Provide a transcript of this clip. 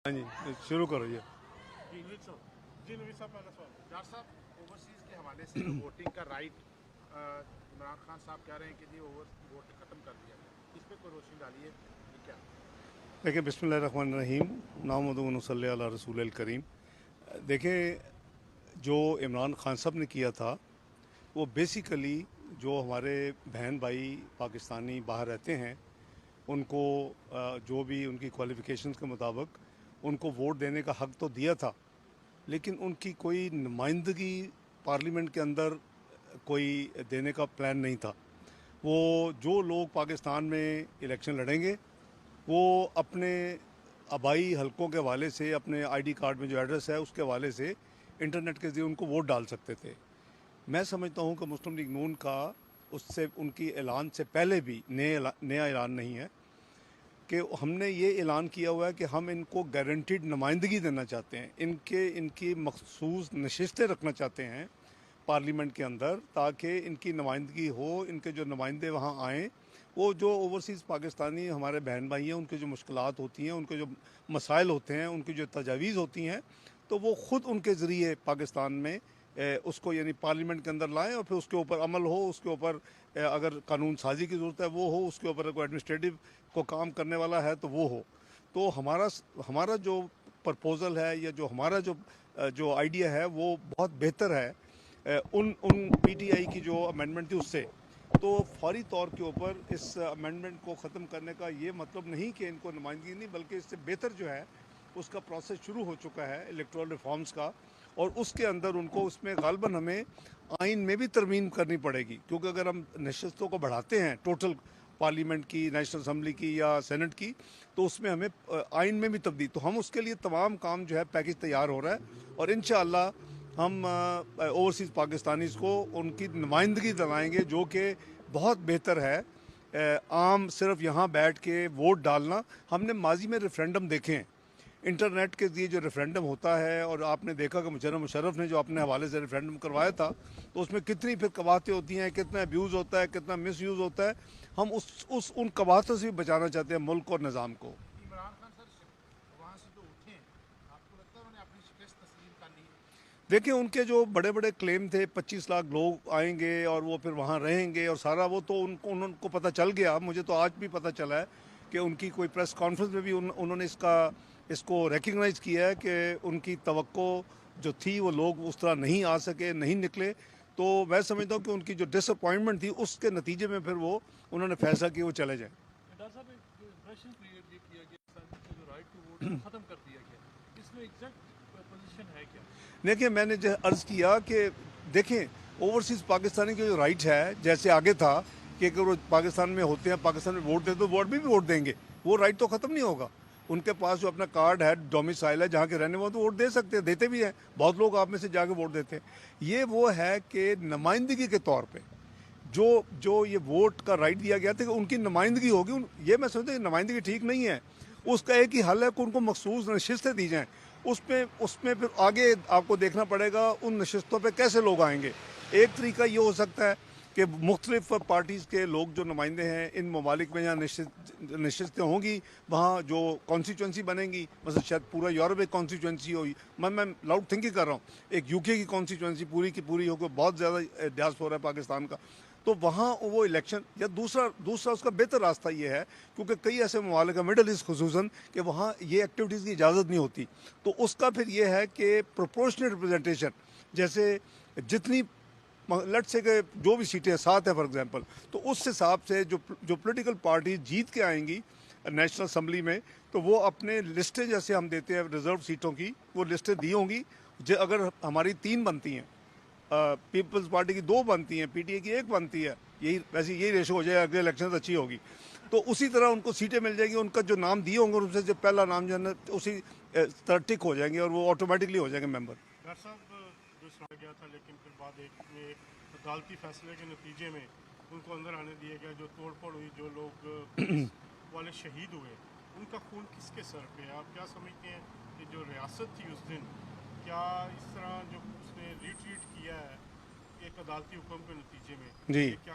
ہاں جی شروع کرو یہ جی نوید صاحب پہلا سوال ڈاکٹر صاحب اوورسیز کے حوالے سے جو ووٹنگ کا رائٹ عمران خان صاحب کہہ رہے ہیں کہ جی ووٹ ختم کر دیا گیا، اس پہ کوئی روشنی ڈالیے یہ کیا؟ دیکھیں بسم اللہ الرحمن الرحیم نحمدہ و صلی علی رسول الکریم. دیکھیں جو عمران خان صاحب نے کیا تھا وہ بیسیکلی جو ہمارے بہن بھائی پاکستانی باہر رہتے ہیں ان کو جو بھی ان کی کوالیفیکیشنز کے مطابق ان کو ووٹ دینے کا حق تو دیا تھا، لیکن ان کی کوئی نمائندگی پارلیمنٹ کے اندر کوئی دینے کا پلان نہیں تھا. وہ جو لوگ پاکستان میں الیکشن لڑیں گے وہ اپنے آبائی حلقوں کے حوالے سے اپنے آئی ڈی کارڈ میں جو ایڈریس ہے اس کے حوالے سے انٹرنیٹ کے ذریعے ان کو ووٹ ڈال سکتے تھے. میں سمجھتا ہوں کہ مسلم لیگ نون کا اس سے ان کی اعلان سے پہلے بھی نیا اعلان نہیں ہے کہ ہم نے یہ اعلان کیا ہوا ہے کہ ہم ان کو گارنٹیڈ نمائندگی دینا چاہتے ہیں، ان کی مخصوص نشستیں رکھنا چاہتے ہیں پارلیمنٹ کے اندر تاکہ ان کی نمائندگی ہو. ان کے جو نمائندے وہاں آئیں وہ جو اوورسیز پاکستانی ہمارے بہن بھائی ہیں ان کے جو مشکلات ہوتی ہیں، ان کے جو مسائل ہوتے ہیں، ان کی جو تجاویز ہوتی ہیں تو وہ خود ان کے ذریعے پاکستان میں اس کو یعنی پارلیمنٹ کے اندر لائیں اور پھر اس کے اوپر عمل ہو، اس کے اوپر اگر قانون سازی کی ضرورت ہے وہ ہو، اس کے اوپر کوئی ایڈمنسٹریٹو کو کام کرنے والا ہے تو وہ ہو. تو ہمارا جو پرپوزل ہے یا جو ہمارا جو آئیڈیا ہے وہ بہت بہتر ہے ان پی ٹی آئی کی جو امینڈمنٹ تھی اس سے. تو فوری طور کے اوپر اس امینڈمنٹ کو ختم کرنے کا یہ مطلب نہیں کہ ان کو نمائندگی نہیں، بلکہ اس سے بہتر جو ہے اس کا پروسیس شروع ہو چکا ہے الیکٹورل ریفارمز کا، اور اس کے اندر ان کو اس میں غالباً ہمیں آئین میں بھی ترمیم کرنی پڑے گی، کیونکہ اگر ہم نشستوں کو بڑھاتے ہیں ٹوٹل پارلیمنٹ کی، نیشنل اسمبلی کی یا سینٹ کی، تو اس میں ہمیں آئین میں بھی تبدیل، تو ہم اس کے لیے تمام کام جو ہے پیکج تیار ہو رہا ہے اور انشاءاللہ ہم اوورسیز پاکستانیز کو ان کی نمائندگی دلائیں گے جو کہ بہت بہتر ہے عام صرف یہاں بیٹھ کے ووٹ ڈالنا. ہم نے ماضی میں ریفرینڈم دیکھے ہیں انٹرنیٹ کے ذریعے جو ریفرینڈم ہوتا ہے، اور آپ نے دیکھا کہ جنرل مشرف نے جو اپنے حوالے سے ریفرینڈم کروایا تھا تو اس میں کتنی پھر قباحتیں ہوتی ہیں، کتنا ابیوز ہوتا ہے، کتنا مس یوز ہوتا ہے. ہم ان قباحتوں سے بھی بچانا چاہتے ہیں ملک اور نظام کو. عمران خان سر وہاں سے جو اٹھے ہیں، آپ کو لگتا ہے انہوں نے اپنی شکست تسلیم کر لی؟ دیکھیں ان کے جو بڑے بڑے کلیم تھے 25 لاکھ لوگ آئیں گے اور وہ پھر وہاں رہیں گے اور سارا وہ تو ان کو پتہ چل گیا. مجھے تو آج بھی پتہ چلا ہے کہ ان کی کوئی پریس کانفرنس میں بھی انہوں نے اس کو ریکگنائز کیا ہے کہ ان کی توقع جو تھی وہ لوگ اس طرح نہیں آ سکے، نہیں نکلے. تو میں سمجھتا ہوں کہ ان کی جو ڈس اپوائنٹمنٹ تھی اس کے نتیجے میں پھر انہوں نے فیصلہ کیا وہ چلے جائیں. ڈاکٹر صاحب ایک امپریشن کریٹ یہ کیا گیا کہ جو رائٹ ٹو ووٹ ہے وہ ختم کر دیا گیا، اس میں ایگزیکٹ پوزیشن ہے کیا؟ دیکھیں میں نے جو عرض کیا کہ دیکھیں اوورسیز پاکستانی کی جو رائٹ ہے جیسے آگے تھا کہ اگر وہ پاکستان میں ہوتے ہیں، پاکستان میں ووٹ دیتے تو ووٹ بھی ووٹ دیں گے، وہ رائٹ تو ختم نہیں ہوگا. ان کے پاس جو اپنا کارڈ ہے، ڈومیسائل ہے جہاں کے رہنے والے تو ووٹ دے سکتے ہیں، دیتے بھی ہیں. بہت لوگ آپ میں سے جا کے ووٹ دیتے ہیں. یہ وہ ہے کہ نمائندگی کے طور پہ جو یہ ووٹ کا رائٹ دیا گیا تھا کہ ان کی نمائندگی ہوگی. یہ میں سمجھتا ہوں کہ نمائندگی ٹھیک نہیں ہے. اس کا ایک ہی حل ہے کہ ان کو مخصوص نشستیں دی جائیں. اس میں پھر آگے آپ کو دیکھنا پڑے گا ان نشستوں پہ کیسے لوگ آئیں گے. ایک طریقہ یہ ہو سکتا ہے کہ مختلف پارٹیز کے لوگ جو نمائندے ہیں ان ممالک میں جہاں نشستیں ہوں گی وہاں جو کانسٹیچوئنسی بنیں گی، مثلا شاید پورا یورپ ایک کانسٹیچوئنسی ہوگی، میں لاؤڈ تھنکنگ کر رہا ہوں، ایک یو کے کی کانسٹیچوئنسی پوری کی پوری ہوگی، بہت زیادہ ڈیاسپورا ہے پاکستان کا، تو وہاں وہ الیکشن. یا دوسرا اس کا بہتر راستہ یہ ہے کیونکہ کئی ایسے ممالک ہیں مڈل ایسٹ خصوصاً کہ وہاں یہ ایکٹیویٹیز کی اجازت نہیں ہوتی، تو اس کا پھر یہ ہے کہ پروپورشنل ریپرزنٹیشن، جیسے جتنی لیٹ سے کہ جو بھی سیٹیں 7 ہیں فار ایگزامپل، تو اس حساب سے جو پولیٹیکل پارٹی جیت کے آئیں گی نیشنل اسمبلی میں تو وہ اپنے لسٹیں جیسے ہم دیتے ہیں ریزرو سیٹوں کی وہ لسٹیں دی ہوں گی. اگر ہماری 3 بنتی ہیں، پیپلز پارٹی کی 2 بنتی ہیں، پی ٹی اے کی 1 بنتی ہے، یہی ریشو ہو جائے، اگلے الیکشن اچھی ہوگی تو اسی طرح ان کو سیٹیں مل جائیں گی. ان کا جو نام دیے ہوں گے ان سے جو پہلا نام جو ہے نا اسی طرح ٹک ہو جائیں گے اور وہ آٹومیٹکلی ہو جائیں گے ممبر. ڈاکٹر صاحب جو سنا گیا تھا لیکن پھر بعد ایک عدالتی فیصلے کے نتیجے میں ان کو اندر آنے دیا گیا، جو توڑ پھوڑ ہوئی، جو لوگ پولیس والے شہید ہوئے، ان کا خون کس کے سر پہ ہے؟ آپ کیا سمجھتے ہیں کہ جو ریاست تھی اس دن، کیا اس طرح جو اس نے ریٹریٹ کیا ہے ایک عدالتی حکم کے نتیجے میں، جی یہ کیا